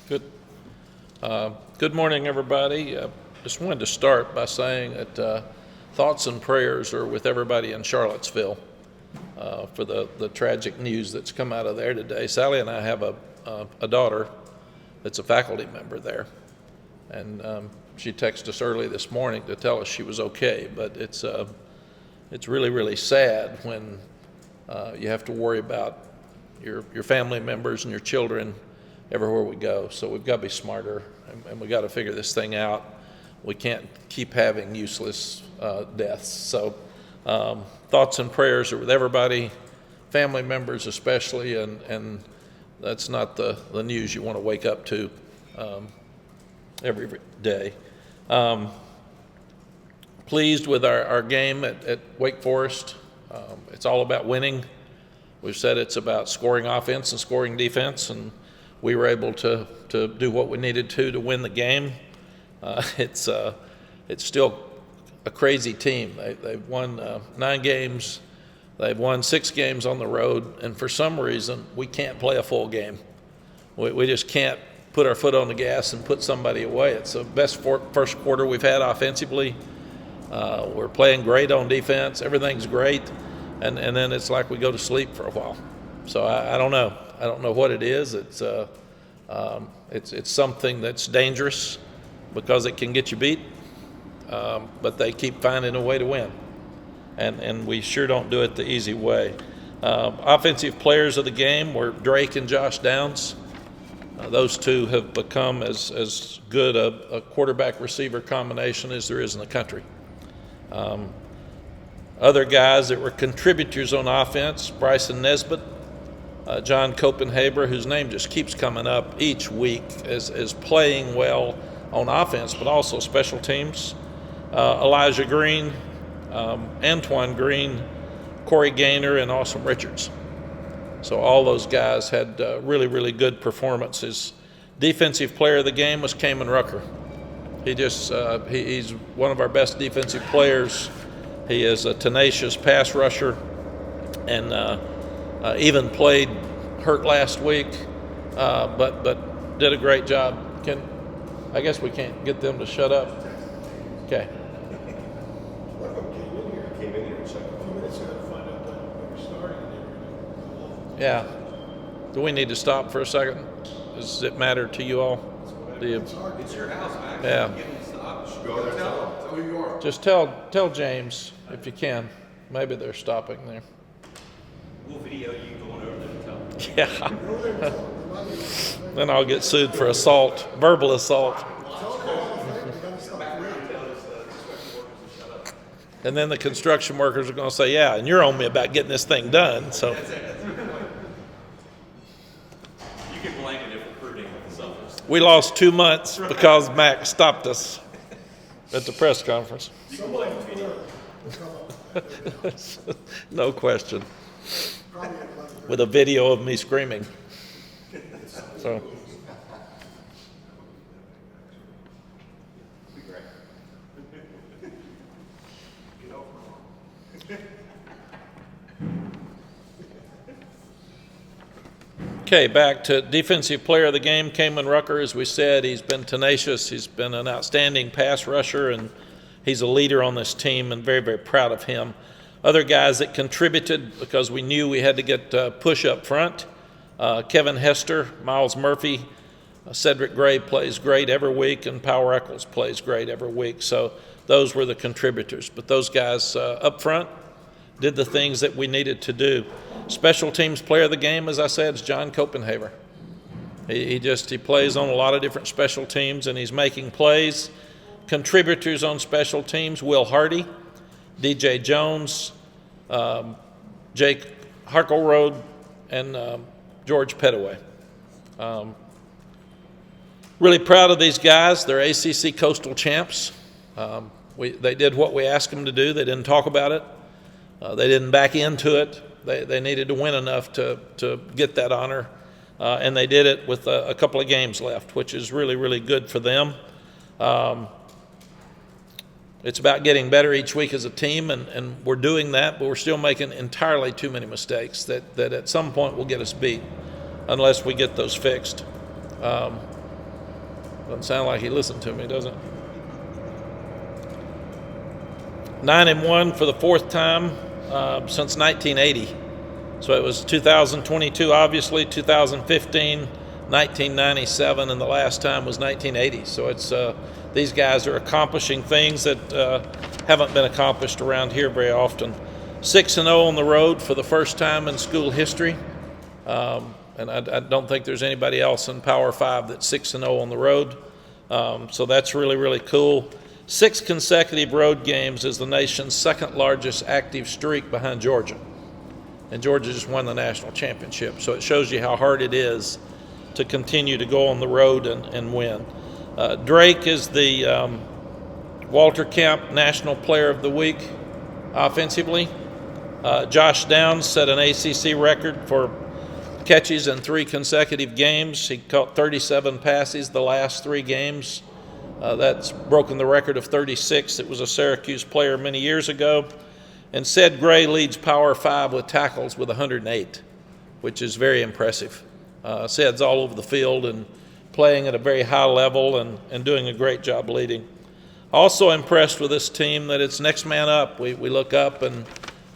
Good. Good morning, everybody. Just wanted to start by saying that thoughts and prayers are with everybody in Charlottesville for the tragic news that's come out of there today. Sally and I have a daughter that's a faculty member there, and she texted us early this morning to tell us she was okay. But it's really, really sad when you have to worry about your family members and your children everywhere we go. So we've got to be smarter, and we've got to figure this thing out. We can't keep having useless deaths. So thoughts and prayers are with everybody, family members especially, and that's not the news you want to wake up to every day. Pleased with our game at Wake Forest. It's all about winning. We've said it's about scoring offense and scoring defense, and we were able to do what we needed to win the game. It's still a crazy team. They've won 9 games. They've won 6 games on the road, and for some reason, we can't play a full game. We just can't put our foot on the gas and put somebody away. It's the best first quarter we've had offensively. We're playing great on defense. Everything's great, and then it's like we go to sleep for a while. So I don't know. I don't know what it is. It's something that's dangerous because it can get you beat, but they keep finding a way to win, and we sure don't do it the easy way. Offensive players of the game were Drake and Josh Downs. Those two have become as good a quarterback-receiver combination as there is in the country. Other guys that were contributors on offense, Bryson Nesbitt, John Copenhaver, whose name just keeps coming up each week as playing well on offense, but also special teams. Elijah Green, Antoine Green, Corey Gaynor, and Awesome Richards. So all those guys had really, really good performances. Defensive player of the game was Kamen Rucker. He's one of our best defensive players. He is a tenacious pass rusher, and even played hurt last week, but did a great job. I guess we can't get them to shut up. Okay. One of them came in here just like a few minutes ago to find out that we were starting and they were. Yeah. Do we need to stop for a second? Does it matter to you all? It's your house, Mack. Yeah. Go there, tell who you are. Just tell James if you can. Maybe they're stopping there. We'll video you going over there and tell them. Yeah. Then I'll get sued for assault, verbal assault. And then the construction workers are going to say, yeah, and you're on me about getting this thing done. So You can blame it if recruiting is selfish. we lost 2 months because Mack stopped us at the press conference. No question. With a video of me screaming. So. Okay, back to defensive player of the game, Kamen Rucker. As we said, he's been tenacious. He's been an outstanding pass rusher, and he's a leader on this team, and very, very proud of him. Other guys that contributed because we knew we had to get push up front. Kevin Hester, Miles Murphy, Cedric Gray plays great every week, and Power Eccles plays great every week. So those were the contributors. But those guys up front did the things that we needed to do. Special teams player of the game, as I said, is John Copenhaver. He plays on a lot of different special teams, and he's making plays. Contributors on special teams, Will Hardy, DJ Jones, Jake Harkleroad, and George Pettaway. Really proud of these guys. They're ACC Coastal champs. They did what we asked them to do. They didn't talk about it. They didn't back into it. They needed to win enough to get that honor, and they did it with a couple of games left, which is really, really good for them. It's about getting better each week as a team, and we're doing that, but we're still making entirely too many mistakes that at some point will get us beat unless we get those fixed. Doesn't sound like he listened to me, does it? 9-1 for the fourth time since 1980. So it was 2022, obviously, 2015, 1997, and the last time was 1980. So it's these guys are accomplishing things that haven't been accomplished around here very often. 6-0 on the road for the first time in school history. And I don't think there's anybody else in Power 5 that's 6-0 on the road. So that's really, really cool. 6 consecutive road games is the nation's second largest active streak behind Georgia. And Georgia just won the national championship. So it shows you how hard it is to continue to go on the road and win. Drake is the Walter Camp National Player of the Week offensively. Josh Downs set an ACC record for catches in 3 consecutive games. He caught 37 passes the last 3 games. That's broken the record of 36. It was a Syracuse player many years ago. And Ced Gray leads Power 5 with tackles with 108, which is very impressive. Ced's all over the field and playing at a very high level and doing a great job leading. Also impressed with this team that it's next man up. We look up and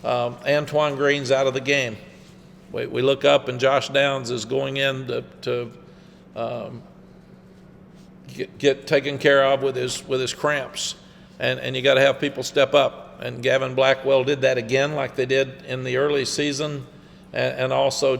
Antoine Green's out of the game. We look up and Josh Downs is going in to get taken care of with his cramps, and you got to have people step up. And Gavin Blackwell did that again, like they did in the early season, and also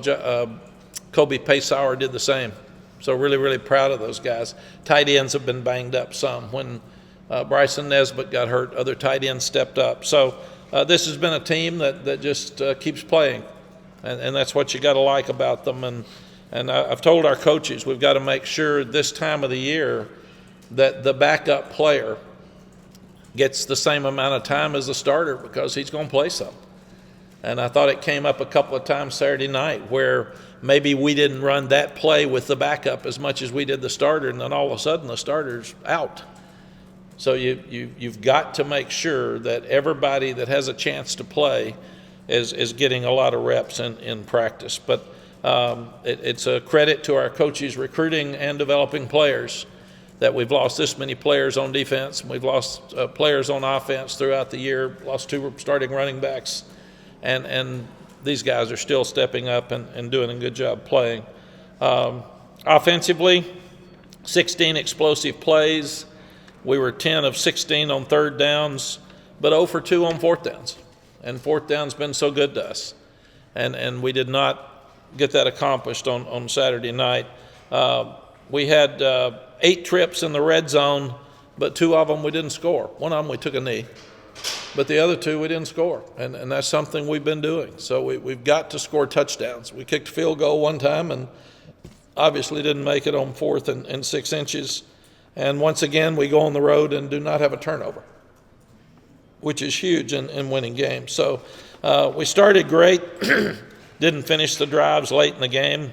Kobe Paysauer did the same. So really, really proud of those guys. Tight ends have been banged up some. When Bryson Nesbitt got hurt, other tight ends stepped up. So this has been a team that just keeps playing, and that's what you got to like about them. And I've told our coaches we've got to make sure this time of the year that the backup player gets the same amount of time as the starter because he's going to play some. And I thought it came up a couple of times Saturday night where maybe we didn't run that play with the backup as much as we did the starter, and then all of a sudden the starter's out. So you've got to make sure that everybody that has a chance to play is getting a lot of reps in practice. But it's a credit to our coaches recruiting and developing players that we've lost this many players on defense. We've lost players on offense throughout the year, lost 2 starting running backs. And these guys are still stepping up and doing a good job playing. Offensively, 16 explosive plays. We were 10 of 16 on third downs, but 0 for 2 on fourth downs. And fourth down's been so good to us. And we did not get that accomplished on Saturday night. We had 8 trips in the red zone, but 2 of them we didn't score. One of them we took a knee, but the other 2 we didn't score, and that's something we've been doing. So we've got to score touchdowns. We kicked a field goal one time and obviously didn't make it on 4th and 6 inches. And once again, we go on the road and do not have a turnover, which is huge in winning games. So we started great, didn't finish the drives late in the game.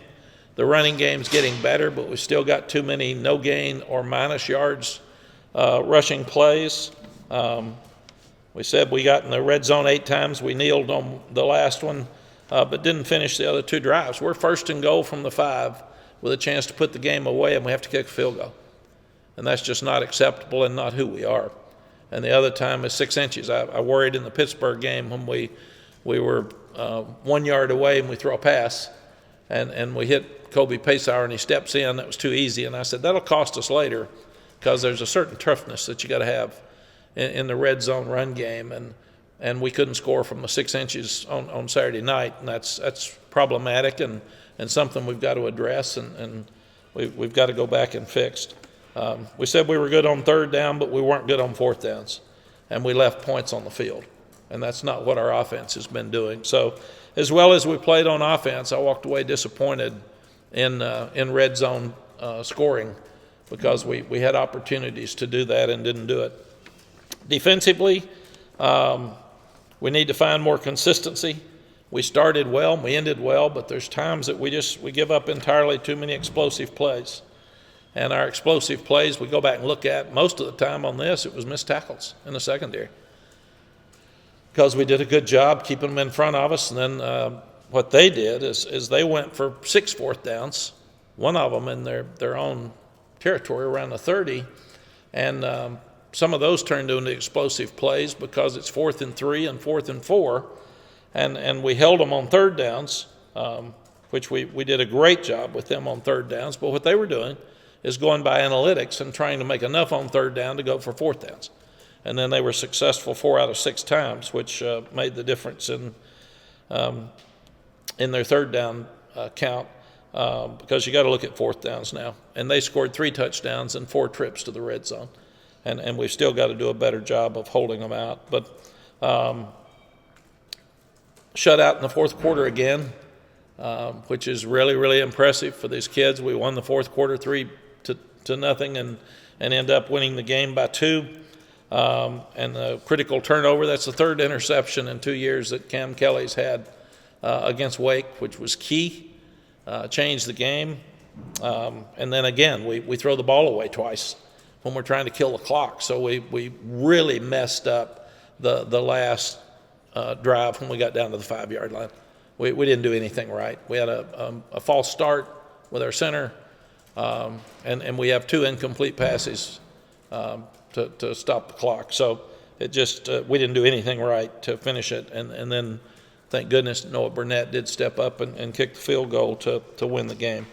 The running game's getting better, but we still got too many no gain or minus yards rushing plays. We said we got in the red zone 8 times. We kneeled on the last one, but didn't finish the other 2 drives. We're 1st and goal from the 5 with a chance to put the game away, and we have to kick a field goal. And that's just not acceptable and not who we are. And the other time is 6 inches. I worried in the Pittsburgh game when we were 1 yard away and we throw a pass, and we hit Kobe Paysauer and he steps in. That was too easy. And I said, that'll cost us later because there's a certain toughness that you got to have in the red zone run game. And we couldn't score from the 6 inches on Saturday night. And that's problematic and something we've got to address and we've got to go back and fix. We said we were good on third down, but we weren't good on fourth downs. And we left points on the field. And that's not what our offense has been doing. So as well as we played on offense, I walked away disappointed in red zone scoring because we had opportunities to do that and didn't do it. Defensively, we need to find more consistency. We started well and we ended well, but there's times that we give up entirely too many explosive plays. And our explosive plays, we go back and look at, most of the time on this, it was missed tackles in the secondary. Because we did a good job keeping them in front of us, and then what they did is they went for 6 fourth downs, one of them in their own territory around the 30, and some of those turned into explosive plays because it's 4th and 3 and 4th and 4, and we held them on third downs, which we did a great job with them on third downs. But what they were doing is going by analytics and trying to make enough on third down to go for fourth downs. And then they were successful 4 out of 6 times, which made the difference in their third down count, because you got to look at fourth downs now. And they scored 3 touchdowns and 4 trips to the red zone. And we've still got to do a better job of holding them out. But shut out in the fourth quarter again, which is really, really impressive for these kids. We won the fourth quarter 3-0 and end up winning the game by 2. And the critical turnover, that's the 3rd interception in 2 years that Cam Kelly's had against Wake, which was key, changed the game. And then again, we throw the ball away twice when we're trying to kill the clock. So we really messed up the last drive when we got down to the 5-yard line. We didn't do anything right. We had a false start with our center, and we have 2 incomplete passes to stop the clock. So it just we didn't do anything right to finish it. And then thank goodness Noah Burnett did step up and kick the field goal to win the game.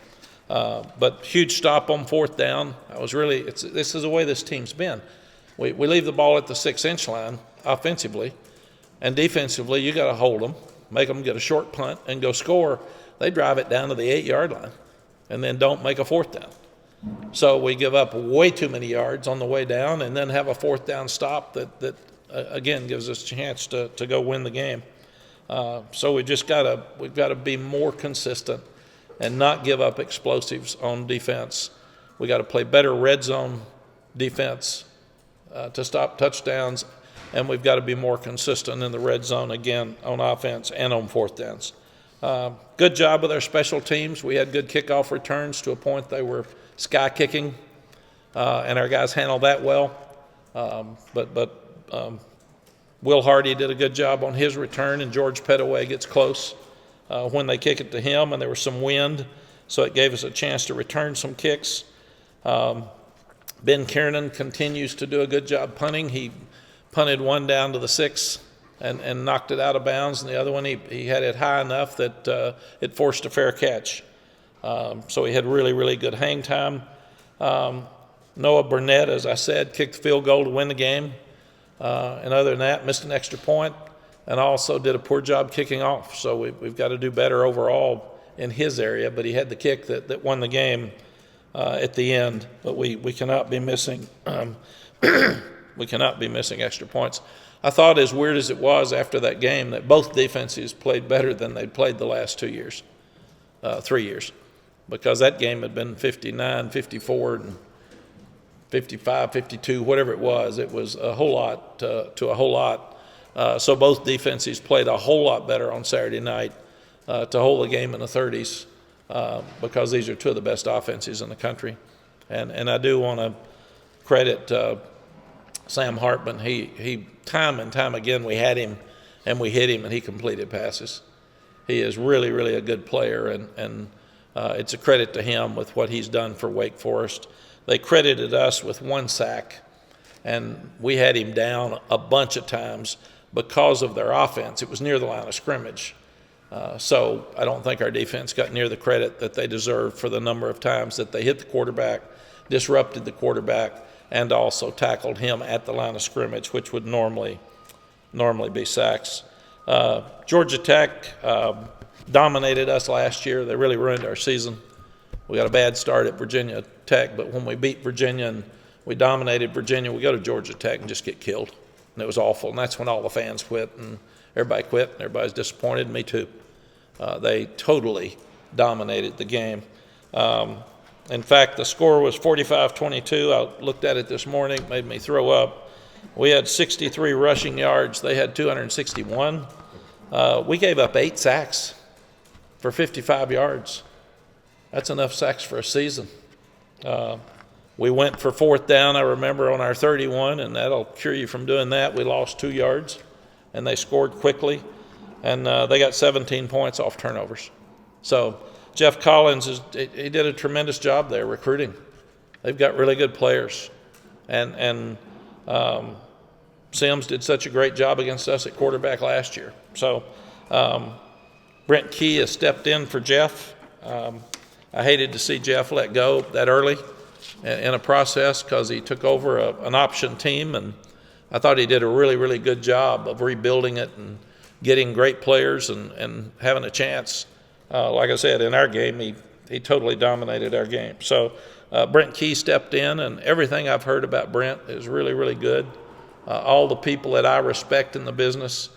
But huge stop on fourth down. This is the way this team's been. We leave the ball at the 6-inch line offensively, and defensively you got to hold them, make them get a short punt and go score. They drive it down to the 8-yard line and then don't make a fourth down. So we give up way too many yards on the way down and then have a fourth down stop that again gives us a chance to go win the game. So we've got to be more consistent and not give up explosives on defense. We got to play better red zone defense to stop touchdowns, and we've got to be more consistent in the red zone again on offense and on fourth downs. Good job with our special teams. We had good kickoff returns to a point they were sky kicking, and our guys handled that well. But Will Hardy did a good job on his return, and George Pettaway gets close when they kick it to him, and there was some wind, so it gave us a chance to return some kicks. Ben Kiernan continues to do a good job punting. He punted one down to the 6 and knocked it out of bounds, and the other one he had it high enough that it forced a fair catch. So he had really, really good hang time. Noah Burnett, as I said, kicked the field goal to win the game. And other than that, missed an extra point and also did a poor job kicking off. So we've got to do better overall in his area, but he had the kick that won the game at the end. But we cannot be missing we cannot be missing extra points. I thought, as weird as it was after that game, that both defenses played better than they'd played the last 2 years, 3 years, because that game had been 59, 54, and 55, 52, whatever it was. It was a whole lot to a whole lot. So both defenses played a whole lot better on Saturday night to hold the game in the 30s because these are 2 of the best offenses in the country. And I do want to credit Sam Hartman. He time and time again we had him and we hit him and he completed passes. He is really, really a good player, and it's a credit to him with what he's done for Wake Forest. They credited us with 1 sack, and we had him down a bunch of times because of their offense. It was near the line of scrimmage. So I don't think our defense got near the credit that they deserved for the number of times that they hit the quarterback, disrupted the quarterback, and also tackled him at the line of scrimmage, which would normally be sacks. Georgia Tech dominated us last year. They really ruined our season. We got a bad start at Virginia Tech, but when we beat Virginia and we dominated Virginia, we go to Georgia Tech and just get killed. And it was awful. And that's when all the fans quit and everybody quit and everybody's disappointed, me too. They totally dominated the game. In fact, the score was 45-22. I looked at it this morning, it made me throw up. We had 63 rushing yards. They had 261. We gave up 8 sacks for 55 yards. That's enough sacks for a season. We went for fourth down, I remember, on our 31, and that'll cure you from doing that. We lost 2 yards, and they scored quickly, and they got 17 points off turnovers. So Jeff Collins, he did a tremendous job there recruiting. They've got really good players, and Sims did such a great job against us at quarterback last year. So Brent Key has stepped in for Jeff. I hated to see Jeff let go that early in a process because he took over an option team, and I thought he did a really, really good job of rebuilding it and getting great players and having a chance. Like I said, in our game, he totally dominated our game. So Brent Key stepped in, and everything I've heard about Brent is really, really good. All the people that I respect in the business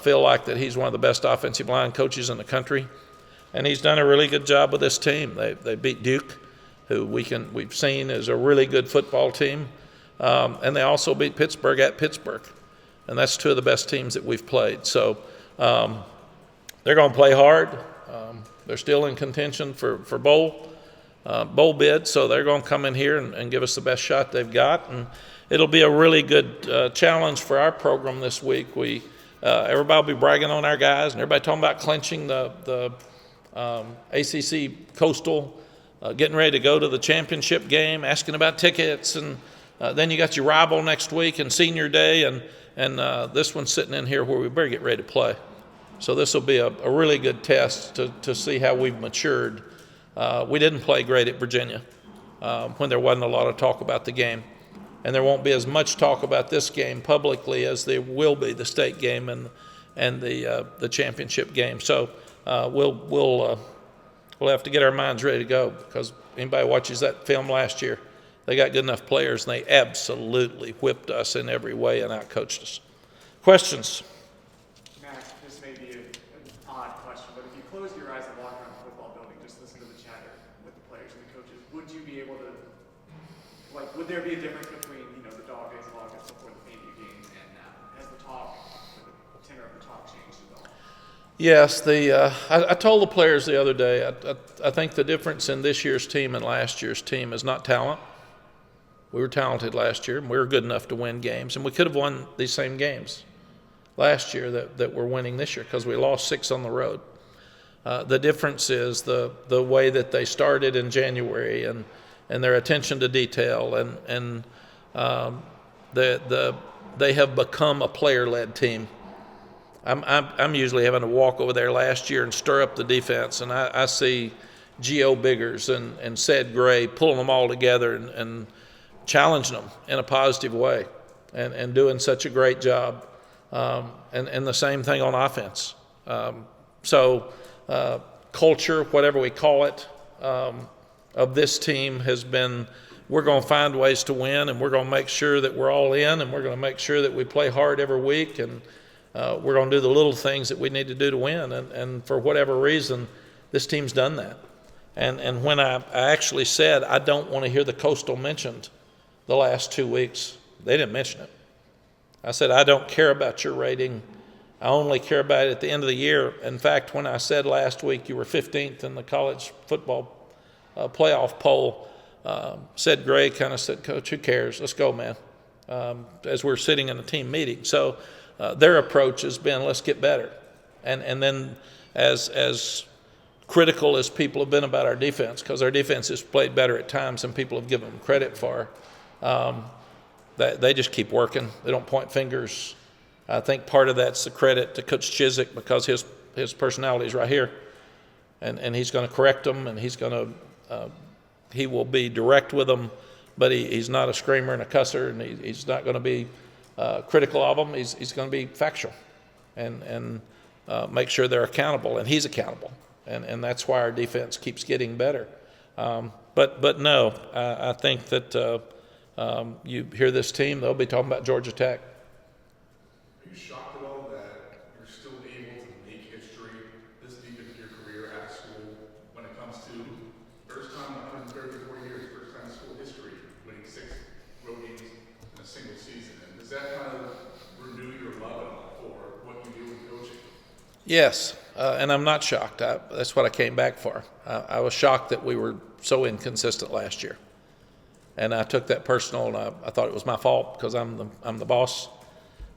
feel like that he's one of the best offensive line coaches in the country, and he's done a really good job with this team. They beat Duke, who we've seen is a really good football team, and they also beat Pittsburgh at Pittsburgh, and that's two of the best teams that we've played. So they're going to play hard. They're still in contention for bowl bid, so they're going to come in here and give us the best shot they've got, and it'll be a really good challenge for our program this week. Everybody will be bragging on our guys, and everybody talking about clinching the ACC Coastal, getting ready to go to the championship game, asking about tickets, and then you got your rival next week and senior day, and this one's sitting in here where we better get ready to play. So this will be a really good test to see how we've matured. We didn't play great at Virginia when there wasn't a lot of talk about the game. And there won't be as much talk about this game publicly as there will be the state game and the championship game. So we'll have to get our minds ready to go, because anybody watches that film last year, they got good enough players, and they absolutely whipped us in every way and outcoached us. Questions? Mack, this may be an odd question, but if you closed your eyes and walked around the football building, just listen to the chatter with the players and the coaches, would you be able to, would there be a difference between, the dog days of August before the FAMU games and now? Has the talk, the tenor of the talk changed at all? Yes, I told the players the other day, I think the difference in this year's team and last year's team is not talent. We were talented last year, and we were good enough to win games, and we could have won these same games last year that we're winning this year, because we lost 6 on the road. The difference is the way that they started in January and their attention to detail, and they have become a player-led team. I'm usually having to walk over there last year and stir up the defense, and I see Geo Biggers and Ced Gray pulling them all together and challenging them in a positive way and doing such a great job. And the same thing on offense. So culture, whatever we call it, of this team has been, we're going to find ways to win, and we're going to make sure that we're all in, and we're going to make sure that we play hard every week, and we're going to do the little things that we need to do to win. And for whatever reason, this team's done that. And when I actually said I don't want to hear the Coastal mentioned the last 2 weeks, they didn't mention it. I said, I don't care about your rating. I only care about it at the end of the year. In fact, when I said last week you were 15th in the college football playoff poll, Ced Gray kind of said, Coach, who cares? Let's go, man, as we're sitting in a team meeting. So their approach has been, let's get better. And then as critical as people have been about our defense, because our defense has played better at times than people have given them credit for, they just keep working. They don't point fingers. I think part of that's the credit to Coach Chizik, because his personality is right here, and he's going to correct them, and he will be direct with them, but he's not a screamer and a cusser, and he's not going to be critical of them. He's going to be factual and make sure they're accountable, and he's accountable, and that's why our defense keeps getting better. But no, I think that you hear this team, they'll be talking about Georgia Tech. Are you shocked at all that you're still able to make history this deep into your career at school when it comes to first time in 134 years, first time in school history, winning 6 road games in a single season? And does that kind of renew your love for what you do in coaching? Yes, and I'm not shocked. That's what I came back for. I was shocked that we were so inconsistent last year. And I took that personal, and I thought it was my fault, because I'm the boss.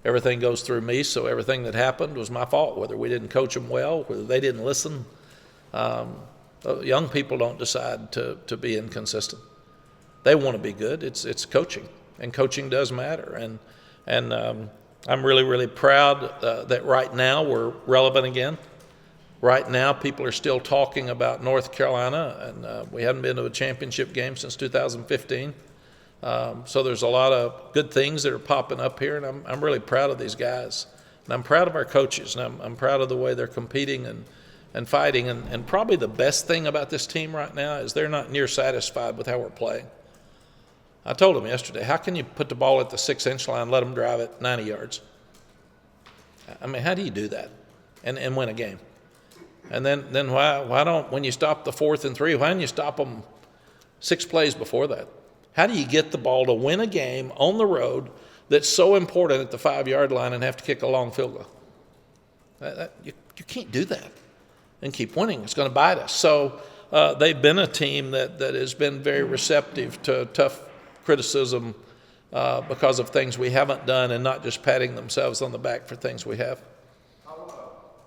Everything goes through me, so everything that happened was my fault, whether we didn't coach them well, whether they didn't listen. Young people don't decide to be inconsistent. They want to be good. It's coaching, and coaching does matter. And I'm really, really proud that right now we're relevant again. Right now, people are still talking about North Carolina, and we haven't been to a championship game since 2015. So there's a lot of good things that are popping up here, and I'm really proud of these guys. And I'm proud of our coaches, and I'm proud of the way they're competing and fighting. And probably the best thing about this team right now is they're not near satisfied with how we're playing. I told them yesterday, how can you put the ball at the 6-inch line, let them drive it 90 yards? I mean, how do you do that and win a game? And then why don't, when you stop the 4th and 3, why don't you stop them 6 plays before that? How do you get the ball to win a game on the road that's so important at the 5-yard line and have to kick a long field goal? You can't do that and keep winning. It's going to bite us. So they've been a team that has been very receptive to tough criticism because of things we haven't done and not just patting themselves on the back for things we have. How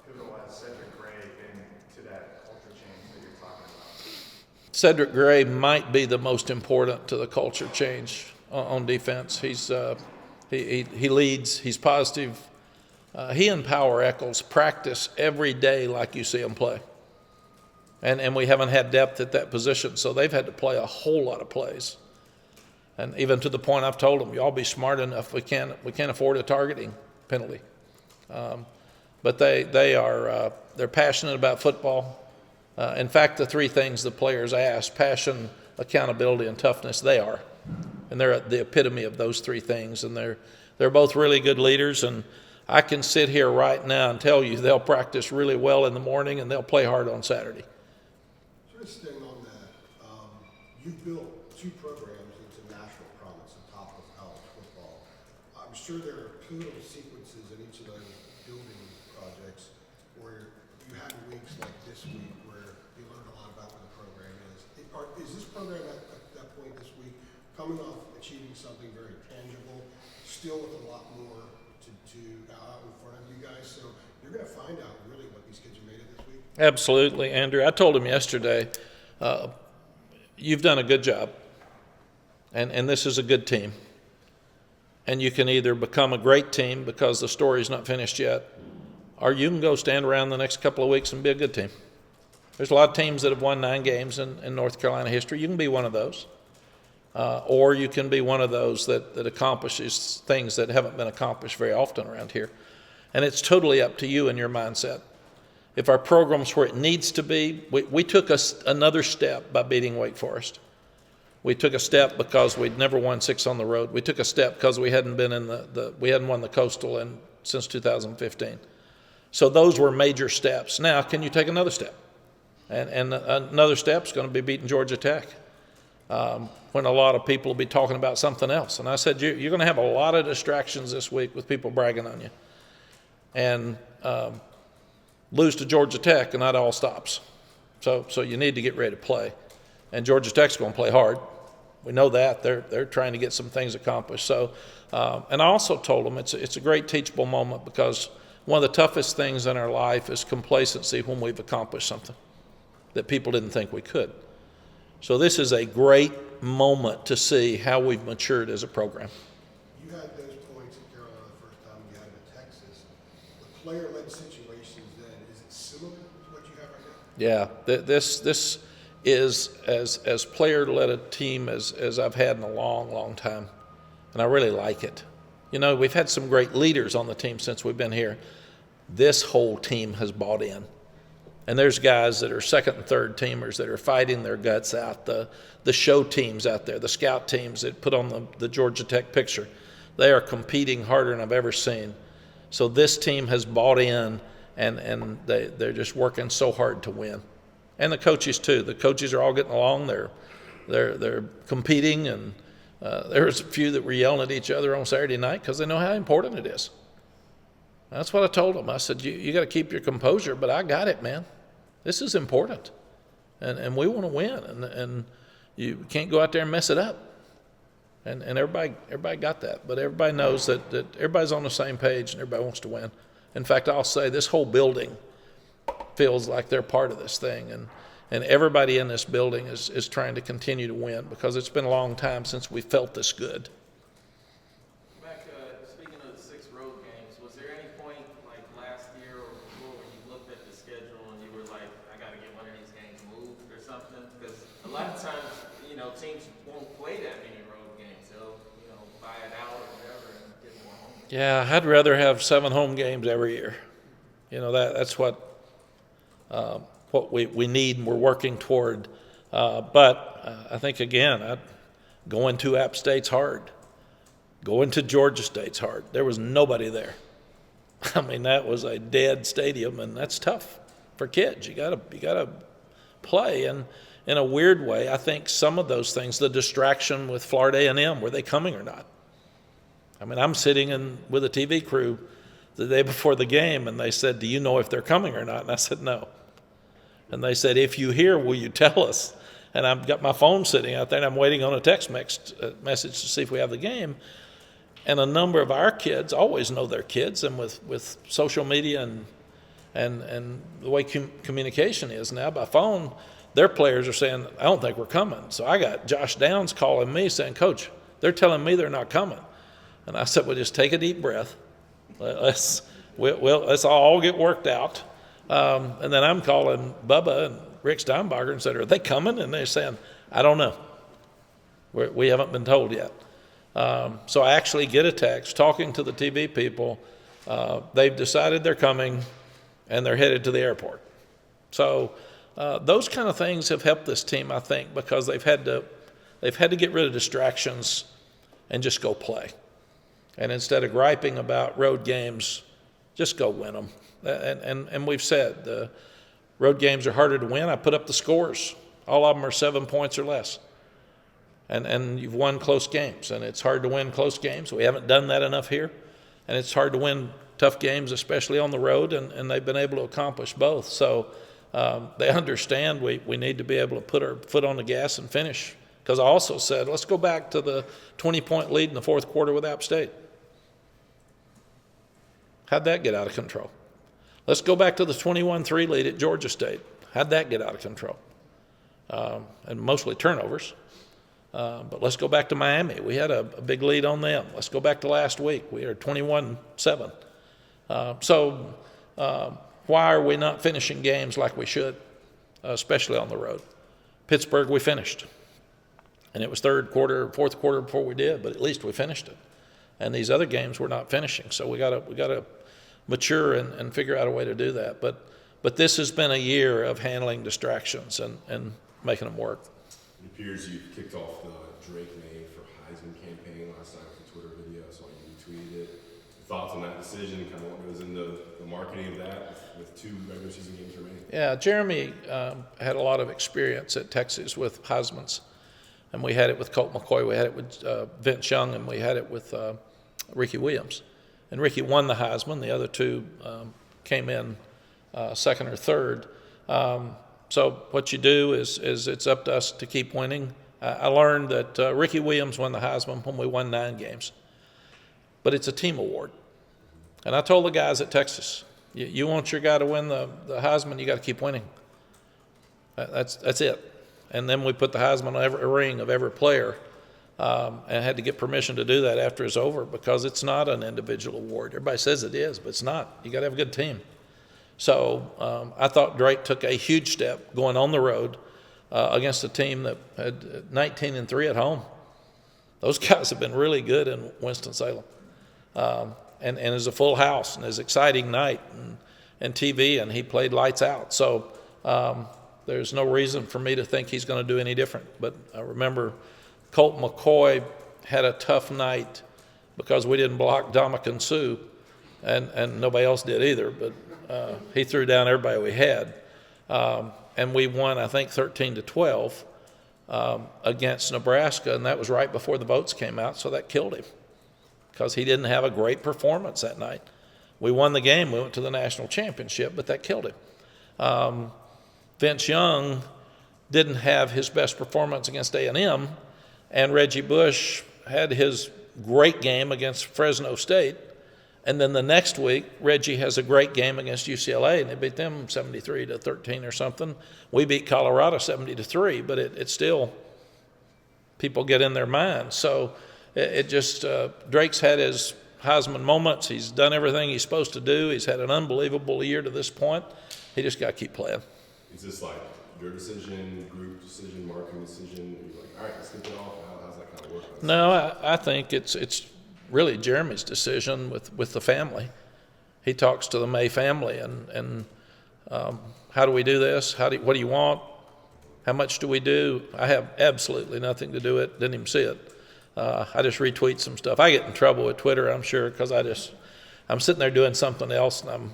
pivotal has Cedric Gray been to that culture change that you're talking about? Cedric Gray might be the most important to the culture change on defense. He leads. He's positive. He and Power Eccles practice every day like you see them play. And we haven't had depth at that position, so they've had to play a whole lot of plays. And even to the point I've told them, y'all be smart enough. We can't afford a targeting penalty. But they're passionate about football. In fact, the 3 things the players ask, passion, accountability, and toughness, they are. And they're the epitome of those 3 things. And they're both really good leaders. And I can sit here right now and tell you they'll practice really well in the morning and they'll play hard on Saturday. Just staying on that, you built 2 programs into national prominence on top of college football. I'm sure there are pivotal sequences in each of those building projects where you had weeks like this week where you learned a lot about what the program is. Is this program at that point this week coming off achieving something very tangible, still with a lot more to out in front of you guys? So you're going to find out really what these kids are made of this week? Absolutely, Andrew. I told him yesterday, you've done a good job, and this is a good team. And you can either become a great team because the story's not finished yet, or you can go stand around the next couple of weeks and be a good team. There's a lot of teams that have won 9 games in North Carolina history. You can be one of those. Or you can be one of those that accomplishes things that haven't been accomplished very often around here. And it's totally up to you and your mindset. If our program's where it needs to be, we took another step by beating Wake Forest. We took a step because we'd never won 6 on the road. We took a step because we hadn't been in we hadn't won the Coastal since 2015. So those were major steps. Now, can you take another step? And another step is going to be beating Georgia Tech. When a lot of people will be talking about something else. And I said, you're going to have a lot of distractions this week with people bragging on you. And lose to Georgia Tech, and that all stops. So you need to get ready to play. And Georgia Tech's going to play hard. We know that. They're trying to get some things accomplished. So, and I also told them it's a great teachable moment because one of the toughest things in our life is complacency when we've accomplished something that people didn't think we could. So this is a great moment to see how we've matured as a program. You had those points in Carolina the first time you had them in Texas. The player-led situations then, is it similar to what you have right now? Yeah, this is as player-led a team as I've had in a long, long time. And I really like it. You know, we've had some great leaders on the team since we've been here. This whole team has bought in. And there's guys that are second and third teamers that are fighting their guts out, the show teams out there, the scout teams that put on the Georgia Tech picture. They are competing harder than I've ever seen. So this team has bought in, and they're just working so hard to win. And the coaches too. The coaches are all getting along. They're competing, and there was a few that were yelling at each other on Saturday night because they know how important it is. That's what I told them. I said, you got to keep your composure, but I got it, man. This is important, and we want to win, and you can't go out there and mess it up. And everybody got that, but everybody knows that everybody's on the same page and everybody wants to win. In fact, I'll say this whole building feels like they're part of this thing, And everybody in this building is trying to continue to win because it's been a long time since we felt this good. Mack, speaking of the 6 road games, was there any point like last year or before when you looked at the schedule and you were like, I got to get one of these games moved or something? Because a lot of times, teams won't play that many road games. They'll, buy it out or whatever and get more home games. Yeah, I'd rather have 7 home games every year. That's what we need and we're working toward. But I think, again, going to App State's hard. Going to Georgia State's hard. There was nobody there. I mean, that was a dead stadium, and that's tough for kids. You gotta play. And in a weird way, I think some of those things, the distraction with Florida A&M, were they coming or not? I mean, I'm sitting with a TV crew the day before the game, and they said, do you know if they're coming or not? And I said, no. And they said, if you hear, will you tell us? And I've got my phone sitting out there, and I'm waiting on a text message to see if we have the game. And a number of our kids always know their kids, and with social media and the way communication is now by phone, their players are saying, I don't think we're coming. So I got Josh Downs calling me saying, Coach, they're telling me they're not coming. And I said, well, just take a deep breath. Let's all get worked out. And then I'm calling Bubba and Rick Steinbacher and said, are they coming? And they're saying, I don't know. We haven't been told yet. So I actually get a text talking to the TV people. They've decided they're coming, and they're headed to the airport. So those kind of things have helped this team, I think, because they've had to get rid of distractions and just go play. And instead of griping about road games, just go win them. And we've said the road games are harder to win. I put up the scores. All of them are 7 points or less. And you've won close games, and it's hard to win close games. We haven't done that enough here. And it's hard to win tough games, especially on the road, and they've been able to accomplish both. So they understand we need to be able to put our foot on the gas and finish. Because I also said, let's go back to the 20-point lead in the fourth quarter with App State. How'd that get out of control? Let's go back to the 21-3 lead at Georgia State. How'd that get out of control? And mostly turnovers. But let's go back to Miami. We had a big lead on them. Let's go back to last week. We are 21-7. So why are we not finishing games like we should, especially on the road? Pittsburgh, we finished. And it was third quarter, fourth quarter before we did, but at least we finished it. And these other games we're not finishing. So we got to mature and figure out a way to do that. But this has been a year of handling distractions and making them work. It appears you kicked off the Drake May for Heisman campaign last night with a Twitter video. I saw you retweeted it. Thoughts on that decision, kind of what goes into the marketing of that with 2 regular season games remaining? Yeah, Jeremy had a lot of experience at Texas with Heismans. And we had it with Colt McCoy, we had it with Vince Young, and we had it with Ricky Williams. And Ricky won the Heisman. The other 2 came in second or third. So what you do is it's up to us to keep winning. I learned that Ricky Williams won the Heisman when we won 9 games. But it's a team award. And I told the guys at Texas, you want your guy to win the Heisman, you got to keep winning. That's it. And then we put the Heisman on every ring of every player and had to get permission to do that after it's over because it's not an individual award. Everybody says it is, but it's not. You got to have a good team. So I thought Drake took a huge step going on the road against a team that had 19-3 at home. Those guys have been really good in Winston-Salem. And it was a full house and it was an exciting night and TV, and he played lights out. So there's no reason for me to think he's going to do any different. But I remember Colt McCoy had a tough night because we didn't block Dominican Sue, and nobody else did either. But he threw down everybody we had. And we won, I think, 13-12 against Nebraska, and that was right before the votes came out, so that killed him because he didn't have a great performance that night. We won the game. We went to the national championship, but that killed him. Vince Young didn't have his best performance against A&M, and Reggie Bush had his great game against Fresno State, And then the next week, Reggie has a great game against UCLA, and they beat them 73-13 or something. We beat Colorado 70-3, but it's still, people get in their minds. So it just, Drake's had his Heisman moments. He's done everything he's supposed to do. He's had an unbelievable year to this point. He just got to keep playing. Is this like your decision, group decision, marketing decision? Are you like, all right, let's get it off? How's that kind of work? No, I think it's really Jeremy's decision with the family. He talks to the May family and how do we do this? What do you want? How much do we do? I have absolutely nothing to do it. Didn't even see it. I just retweet some stuff. I get in trouble with Twitter, I'm sure, because I'm sitting there doing something else and I'm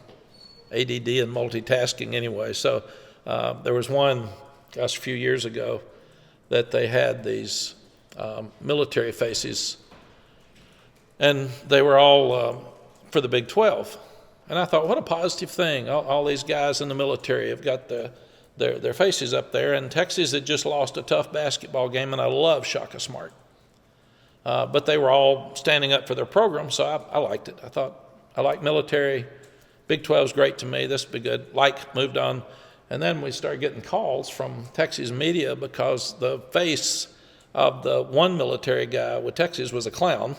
ADD and multitasking anyway. So there was one, a few years ago that they had these military faces, and they were all for the Big 12. And I thought, what a positive thing. All these guys in the military have got their faces up there. And Texas had just lost a tough basketball game, and I love Shaka Smart. But they were all standing up for their program, so I liked it. I thought, I like military. Big 12's great to me. This would be good. Moved on. And then we started getting calls from Texas media because the face of the one military guy with Texas was a clown,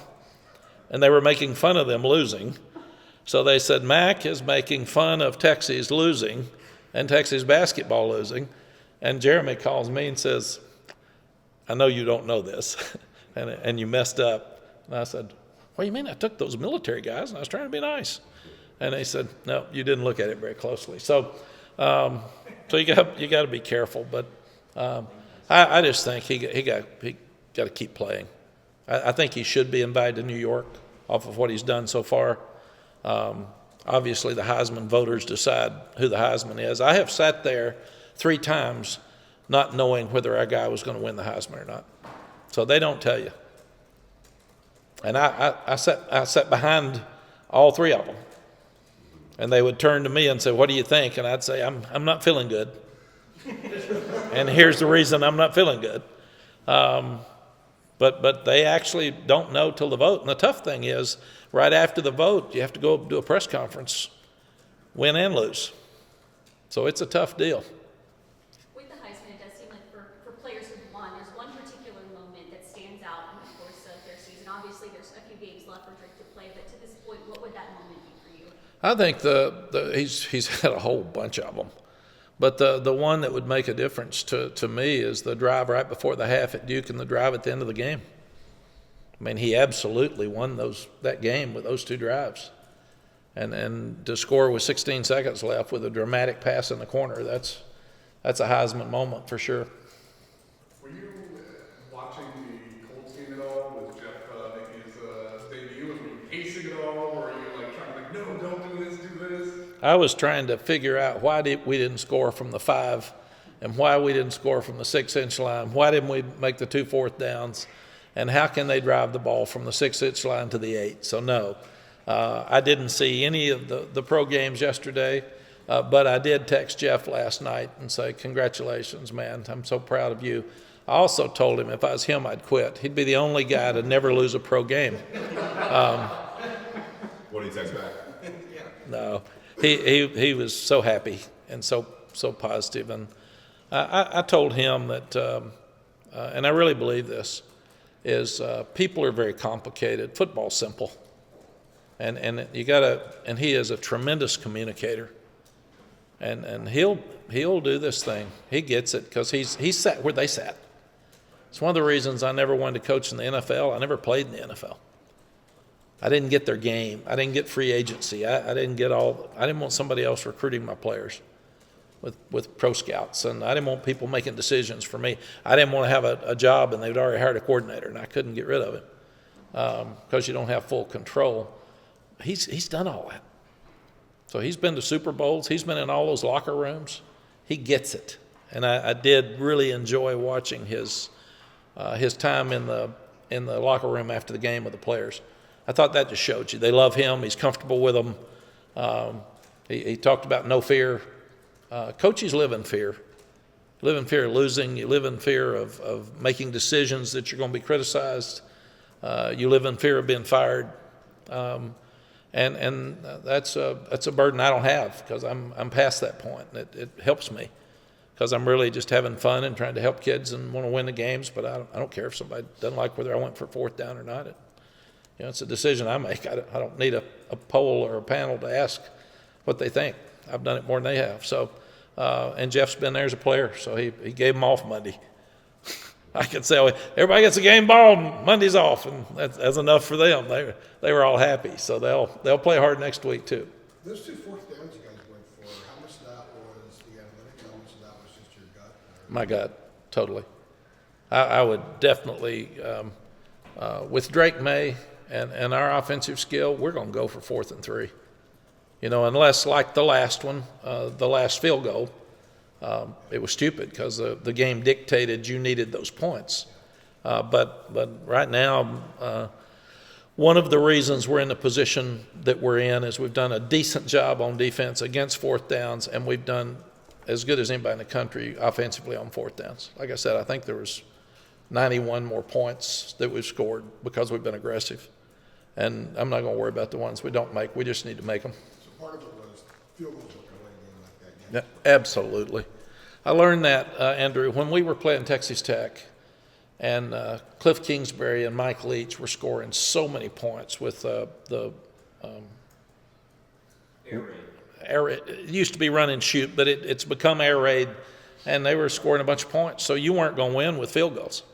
and they were making fun of them losing. So they said, Mack is making fun of Texas losing and Texas basketball losing. And Jeremy calls me and says, I know you don't know this, and you messed up. And I said, what do you mean? I took those military guys, and I was trying to be nice. And they said, no, you didn't look at it very closely. So you got to be careful. But I just think he got to keep playing. I think he should be invited to New York off of what he's done so far. Obviously, the Heisman voters decide who the Heisman is. I have sat there 3 times not knowing whether our guy was going to win the Heisman or not. So they don't tell you. And I sat behind all 3 of them. And they would turn to me and say, what do you think? And I'd say, I'm not feeling good. And here's the reason I'm not feeling good. But they actually don't know till the vote. And the tough thing is, right after the vote, you have to go do a press conference, win and lose. So it's a tough deal. With the Heisman, it does seem like for players who've won, there's one particular moment that stands out in the course of their season. Obviously, there's a few games left for Drake to play, but to this point, what would that moment be for you? I think he's had a whole bunch of them. But the one that would make a difference to me is the drive right before the half at Duke and the drive at the end of the game. I mean, he absolutely won that game with those 2 drives. And to score with 16 seconds left with a dramatic pass in the corner, that's a Heisman moment for sure. Were you watching the Colts game at all with Jeff making his debut? Were you pacing at all? Or were you like trying to no, don't do this, do this? I was trying to figure out why we didn't score from the 5 and why we didn't score from the 6-inch line. Why didn't we make the 2 fourth downs? And how can they drive the ball from the 6-inch line to the 8? So no, I didn't see any of the pro games yesterday, but I did text Jeff last night and say, congratulations, man. I'm so proud of you. I also told him if I was him, I'd quit. He'd be the only guy to never lose a pro game. What did he text back? No, he was so happy and so positive. And I told him that, and I really believe this, is people are very complicated. Football's simple. And you gotta, and he is a tremendous communicator. And he'll do this thing. He gets it because he's sat where they sat. It's one of the reasons I never wanted to coach in the NFL. I never played in the NFL. I didn't get their game. I didn't get free agency. I didn't want somebody else recruiting my players with pro scouts, and I didn't want people making decisions for me. I didn't want to have a job and they'd already hired a coordinator and I couldn't get rid of it because you don't have full control. He's done all that. So he's been to Super Bowls. He's been in all those locker rooms. He gets it. And I did really enjoy watching his time in the locker room after the game with the players. I thought that just showed you. They love him. He's comfortable with them. He talked about no fear. Coaches live in fear. You live in fear of losing. You live in fear of making decisions that you're going to be criticized. You live in fear of being fired. And that's a burden I don't have because I'm past that point. It helps me because I'm really just having fun and trying to help kids and want to win the games. But I don't care if somebody doesn't like whether I went for fourth down or not. It's a decision I make. I don't need a poll or a panel to ask what they think. I've done it more than they have. So, and Jeff's been there as a player, so he gave them off Monday. I could say, well, everybody gets a game ball and Monday's off, and that's enough for them. They were all happy, so they'll play hard next week too. Those 2 fourth downs you guys went for, how much of that was the analytics, how much of that was just your gut? My God, totally. I would definitely, with Drake May and our offensive skill, we're going to go for 4th and 3. Unless like the last one, the last field goal, it was stupid because the game dictated you needed those points. But right now, one of the reasons we're in the position that we're in is we've done a decent job on defense against 4th downs, and we've done as good as anybody in the country offensively on 4th downs. Like I said, I think there was 91 more points that we've scored because we've been aggressive. And I'm not going to worry about the ones we don't make. We just need to make them. So part of it was field goals don't go in a game like that. Yeah, absolutely. I learned that, Andrew, when we were playing Texas Tech, and Cliff Kingsbury and Mike Leach were scoring so many points with the air raid. It used to be run and shoot, but it's become air raid, and they were scoring a bunch of points. So you weren't going to win with field goals.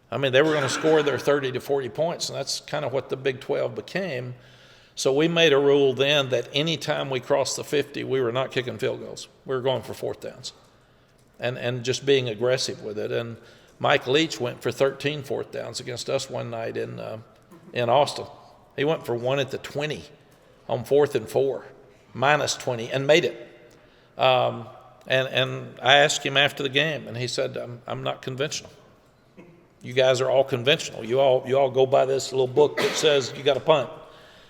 I mean, they were going to score their 30 to 40 points, and that's kind of what the Big 12 became. So we made a rule then that any time we crossed the 50, we were not kicking field goals. We were going for 4th downs and just being aggressive with it. And Mike Leach went for 13 4th downs against us one night in Austin. He went for 1 at the 20 on 4th and 4, minus 20, and made it. And I asked him after the game, and he said, I'm not conventional. You guys are all conventional. You all go by this little book that says you got to punt.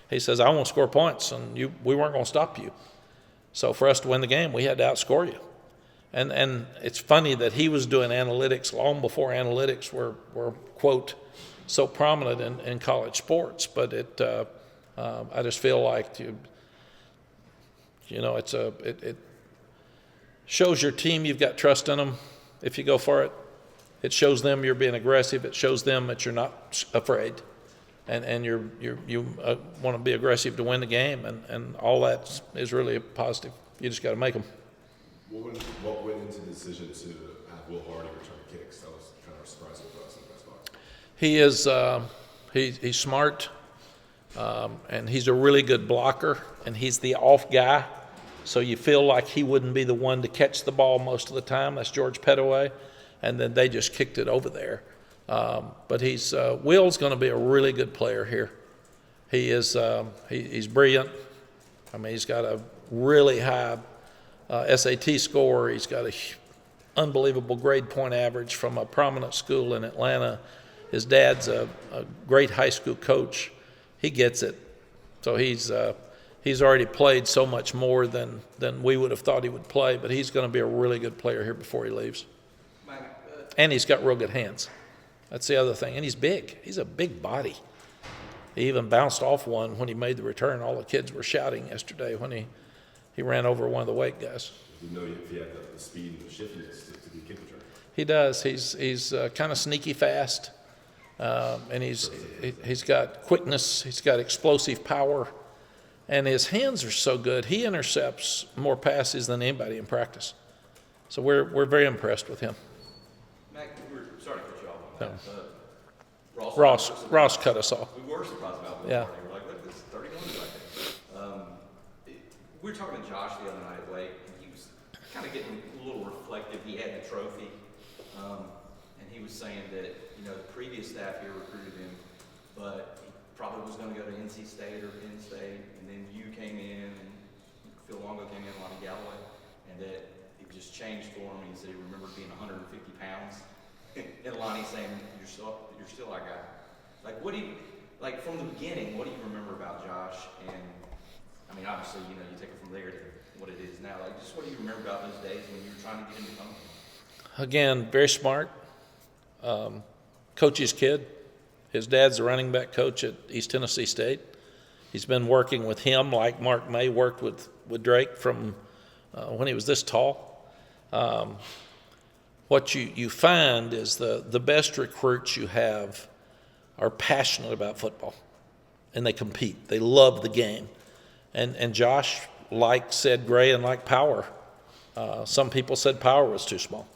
He says, I want to score points, and we weren't going to stop you. So for us to win the game, we had to outscore you. And it's funny that he was doing analytics long before analytics were quote, so prominent in college sports. But I just feel like it shows your team you've got trust in them if you go for it. It shows them you're being aggressive. It shows them that you're not afraid, and you want to be aggressive to win the game, and all that is really a positive. You just got to make them. What went into the decision to have Will Hardy return kicks? That was kind of surprising for us in the best box. He is he's smart, and he's a really good blocker, and he's the off guy, so you feel like he wouldn't be the one to catch the ball most of the time. That's George Pettaway. And then they just kicked it over there. But Will's going to be a really good player here. He is he's brilliant. I mean, he's got a really high SAT score. He's got an unbelievable grade point average from a prominent school in Atlanta. His dad's a great high school coach. He gets it. So he's already played so much more than we would have thought he would play. But he's going to be a really good player here before he leaves. And he's got real good hands. That's the other thing. And he's big. He's a big body. He even bounced off one when he made the return. All the kids were shouting yesterday when he ran over one of the weight guys. You know if he had the speed and the shiftiness to be a kick return. He does. He's kind of sneaky fast. And he's got quickness. He's got explosive power. And his hands are so good. He intercepts more passes than anybody in practice. So we're very impressed with him. Mack, we're sorry to cut you off on that. Ross cut us off. We were surprised about Will Yeah. Hardy. We're like, look, this is 31 right there. We were talking to Josh the other night at Lake, and he was kind of getting a little reflective. He had the trophy, and he was saying that, the previous staff here recruited him, but he probably was going to go to NC State or Penn State, and then you came in, and Phil Longo came in, Lonnie Galloway, and that it just changed for him. He said he remembered being 150 pounds, and Lonnie saying, you're still our guy. Like, from the beginning, what do you remember about Josh? And, I mean, obviously, you take it from there to what it is now. Like, just what do you remember about those days when you were trying to get him to come? Again, very smart. Coach's kid. His dad's the running back coach at East Tennessee State. He's been working with him like Mark May worked with Drake from when he was this tall. What you find is the best recruits you have are passionate about football, and they compete. They love the game. And Josh said Gray and Power. Some people said Power was too small.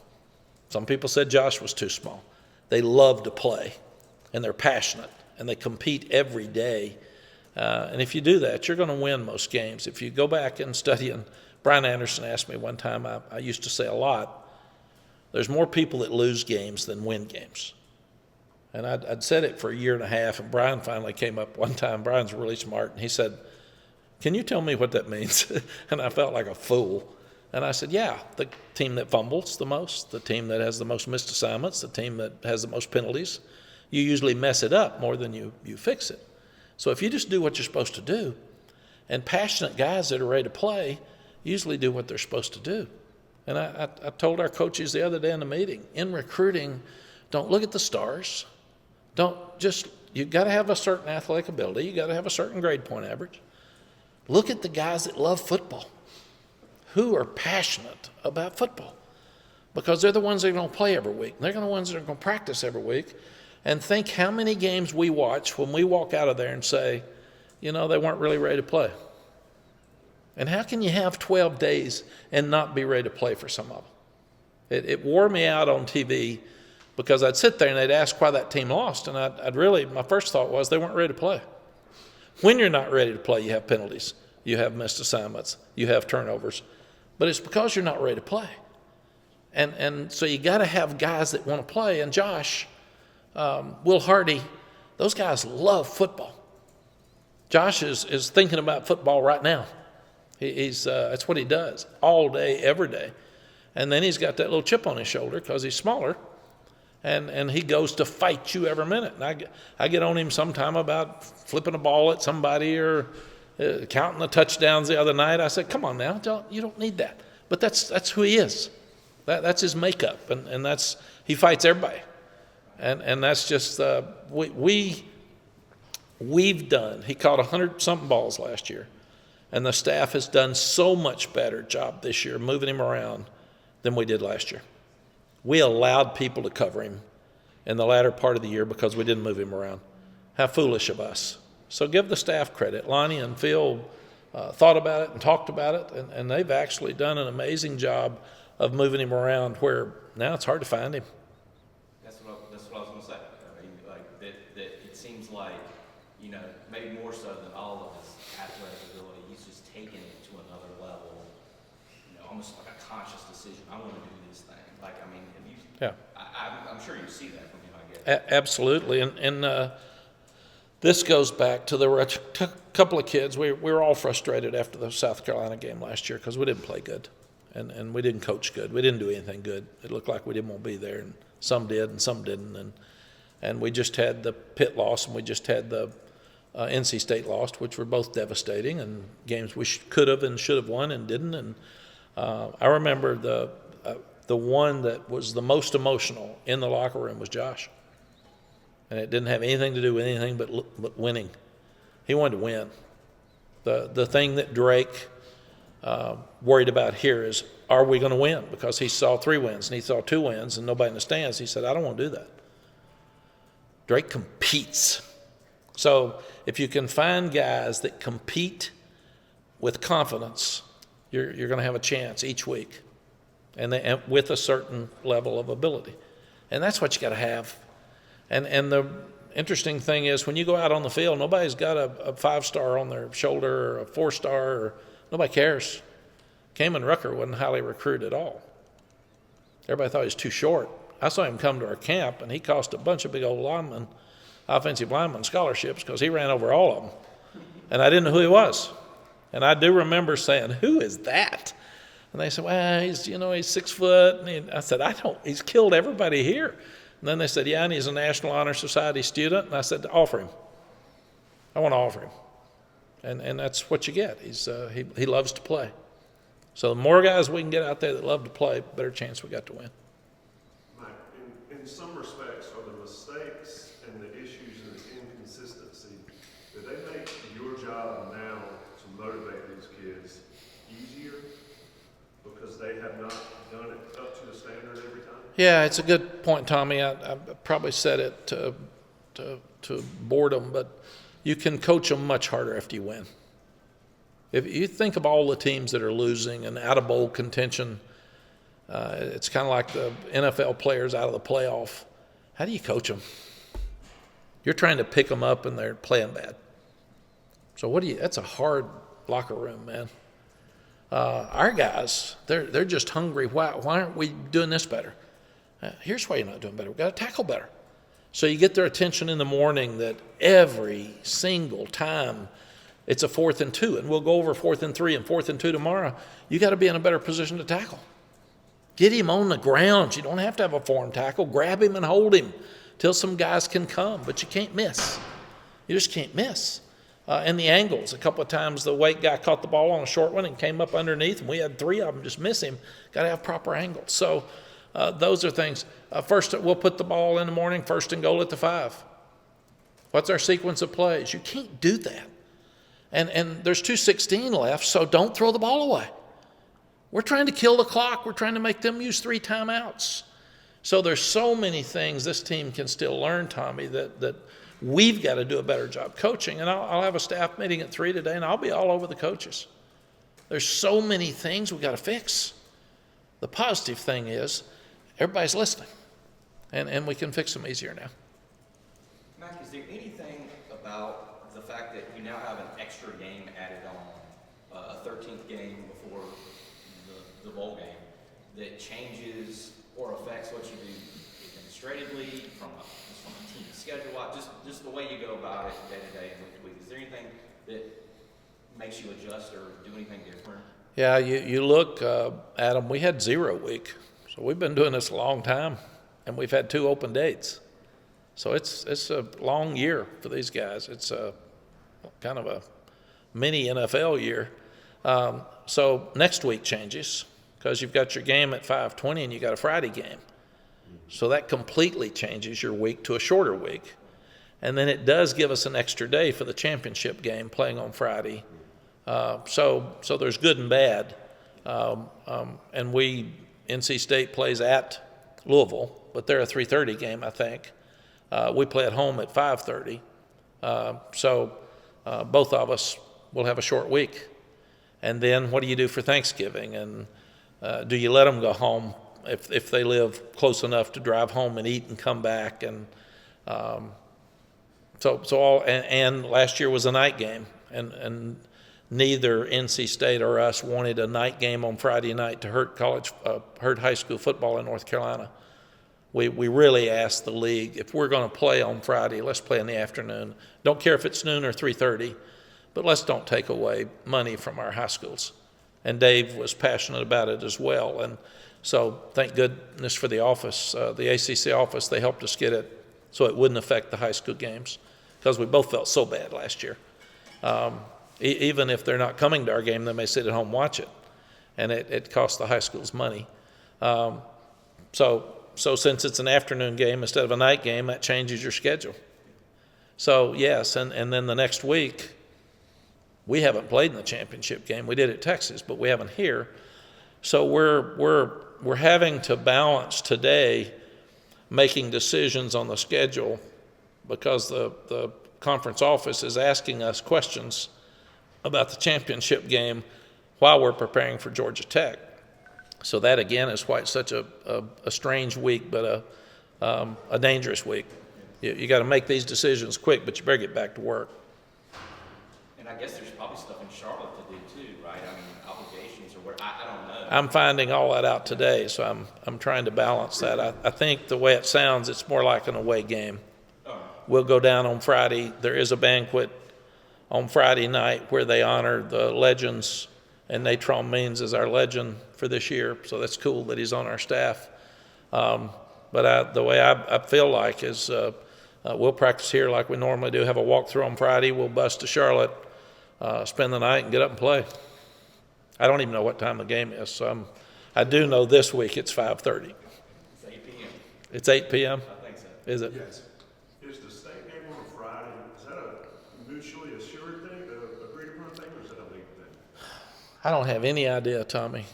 Some people said Josh was too small. They love to play, and they're passionate, and they compete every day. And if you do that, you're going to win most games. If you go back and study, and Brian Anderson asked me one time, I used to say a lot, there's more people that lose games than win games. And I'd said it for a year and a half, and Brian finally came up one time. Brian's really smart, and he said, "Can you tell me what that means?" And I felt like a fool. And I said, yeah, the team that fumbles the most, the team that has the most missed assignments, the team that has the most penalties, you usually mess it up more than you fix it. So if you just do what you're supposed to do, and passionate guys that are ready to play usually do what they're supposed to do. And I told our coaches the other day in the meeting, in recruiting, don't look at the stars. You've got to have a certain athletic ability. You've got to have a certain grade point average. Look at the guys that love football, who are passionate about football, because they're the ones that are going to play every week. They're the ones that are going to practice every week. And think how many games we watch when we walk out of there and say, they weren't really ready to play. And how can you have 12 days and not be ready to play for some of them? It wore me out on TV because I'd sit there and they'd ask why that team lost. And my first thought was they weren't ready to play. When you're not ready to play, you have penalties. You have missed assignments. You have turnovers. But it's because you're not ready to play. And so you got to have guys that want to play. And Josh, Will Hardy, those guys love football. Josh is thinking about football right now. That's what he does all day, every day. And then he's got that little chip on his shoulder because he's smaller. And he goes to fight you every minute. And I get on him sometime about flipping a ball at somebody or counting the touchdowns the other night. I said, come on now, you don't need that. But that's who he is. That's his makeup, and he fights everybody. And that's just we've done. He caught 100-something balls last year, and the staff has done so much better job this year moving him around than we did last year. We allowed people to cover him in the latter part of the year because we didn't move him around. How foolish of us. So give the staff credit. Lonnie and Phil thought about it and talked about it, and they've actually done an amazing job of moving him around where now it's hard to find him. That's what I was going to say. I mean, that it seems like, maybe more so than all of his athletic ability, he's just taken it to another level, almost like a conscious decision. I want to do this thing. Yeah. I'm sure you see that from him, I guess. Absolutely. And this goes back to a couple of kids. We were all frustrated after the South Carolina game last year because we didn't play good. And we didn't coach good. We didn't do anything good. It looked like we didn't want to be there, and some did and some didn't. And we just had the Pitt loss, and we just had the NC State loss, which were both devastating, and games we could have and should have won and didn't. And I remember the one that was the most emotional in the locker room was Josh. And it didn't have anything to do with anything but winning. He wanted to win. The thing that Drake worried about here is, are we going to win? Because he saw 3 wins and he saw 2 wins and nobody in the stands. He said, I don't want to do that. Drake competes. So if you can find guys that compete with confidence, you're going to have a chance each week, and with a certain level of ability. And that's what you got to have. And the interesting thing is, when you go out on the field, nobody's got a 5-star on their shoulder or a 4-star, or nobody cares. Kamen Rucker wasn't highly recruited at all. Everybody thought he was too short. I saw him come to our camp, and he cost a bunch of big old linemen, offensive linemen, scholarships because he ran over all of them. And I didn't know who he was. And I do remember saying, who is that? And they said, well, he's 6 foot. And I said, he's killed everybody here. And then they said, yeah, and he's a National Honor Society student. And I said, offer him. I want to offer him. And that's what you get. He loves to play. So the more guys we can get out there that love to play, better chance we got to win. Mike, in some respects, are the mistakes and the issues and the inconsistency, do they make your job Yeah, it's a good point, Tommy. I probably said it to boredom, but you can coach them much harder after you win. If you think of all the teams that are losing and out of bowl contention, it's kind of like the NFL players out of the playoff. How do you coach them? You're trying to pick them up and they're playing bad. So that's a hard locker room, man. Our guys, they're just hungry. Why aren't we doing this better? Here's why you're not doing better. We've got to tackle better. So you get their attention in the morning that every single time it's a 4th and 2, and we'll go over 4th and 3 and 4th and 2 tomorrow. You got to be in a better position to tackle. Get him on the ground. You don't have to have a form tackle. Grab him and hold him till some guys can come, but you can't miss. You just can't miss. And the angles, a couple of times the weight guy caught the ball on a short one and came up underneath, and we had 3 of them just miss him. Got to have proper angles. So those are things. First, we'll put the ball in the morning, 1st and goal at the 5. What's our sequence of plays? You can't do that. And there's 2:16 left, so don't throw the ball away. We're trying to kill the clock. We're trying to make them use 3 timeouts. So there's so many things this team can still learn, Tommy, that we've got to do a better job coaching. And I'll have a staff meeting at 3 today, and I'll be all over the coaches. There's so many things we've got to fix. The positive thing is everybody's listening, and we can fix them easier now. Mack, is there anything about the fact that you now have an extra game added on, a 13th game before the bowl game, that changes or affects what you do administratively from a team schedule, just the way you go about it day to day and week to week? Is there anything that makes you adjust or do anything different? Yeah, you look, Adam, we had 0 week. So we've been doing this a long time, and we've had 2 open dates. So it's a long year for these guys. It's a kind of a mini NFL year. So next week changes because you've got your game at 5:20 and you got a Friday game. So that completely changes your week to a shorter week. And then it does give us an extra day for the championship game playing on Friday. So there's good and bad. And NC State plays at Louisville, but they're a 3:30 game, I think. We play at home at 5:30. So both of us will have a short week. And then what do you do for Thanksgiving? And do you let them go home if they live close enough to drive home and eat and come back? And and last year was a night game, and neither NC State or us wanted a night game on Friday night to hurt high school football in North Carolina. We really asked the league, if we're going to play on Friday, let's play in the afternoon. Don't care if it's noon or 3:30, but let's don't take away money from our high schools. And Dave was passionate about it as well. And so thank goodness for the office, the ACC office, they helped us get it so it wouldn't affect the high school games, because we both felt so bad last year. Even if they're not coming to our game, they may sit at home and watch it. And it costs the high schools money. So since it's an afternoon game instead of a night game, that changes your schedule. So yes, and then the next week, we haven't played in the championship game. We did at Texas, but we haven't here. So we're having to balance today making decisions on the schedule because the conference office is asking us questions about the championship game while we're preparing for Georgia Tech. So that, again, is why it's such a strange week, but a dangerous week. You got to make these decisions quick, but you better get back to work. And I guess there's probably stuff in Charlotte to do too, right? I mean, obligations or what, I don't know. I'm finding all that out today, so I'm trying to balance that. I think the way it sounds, it's more like an away game. We'll go down on Friday. There is a banquet on Friday night where they honor the legends, and Natron Means is our legend for this year, so that's cool that he's on our staff. But the way I feel like is we'll practice here like we normally do, have a walkthrough on Friday, we'll bus to Charlotte, spend the night, and get up and play. I don't even know what time the game is, so I do know this week it's 5:30. It's 8 p.m. It's 8 p.m.? I think so. Is it? Yes. Is the state game on a Friday, is that a mutually assured thing, agreed upon thing, or is that a legal thing? I don't have any idea, Tommy.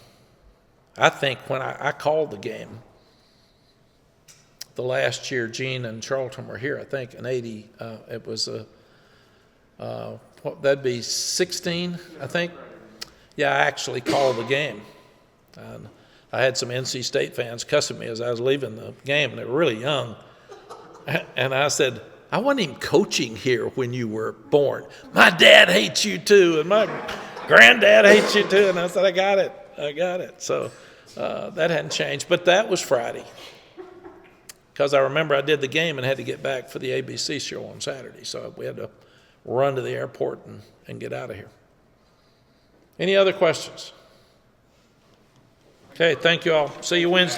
I think when I called the game, the last year Gene and Charlton were here, I think in 80. It was that'd be 16, I think. Yeah, I actually called the game. And I had some NC State fans cussing me as I was leaving the game, and they were really young. And I said, I wasn't even coaching here when you were born. My dad hates you too, and my granddad hates you too. And I said, I got it. So that hadn't changed. But that was Friday, because I remember I did the game and had to get back for the ABC show on Saturday. So we had to run to the airport and get out of here. Any other questions? Okay, thank you all. See you Wednesday.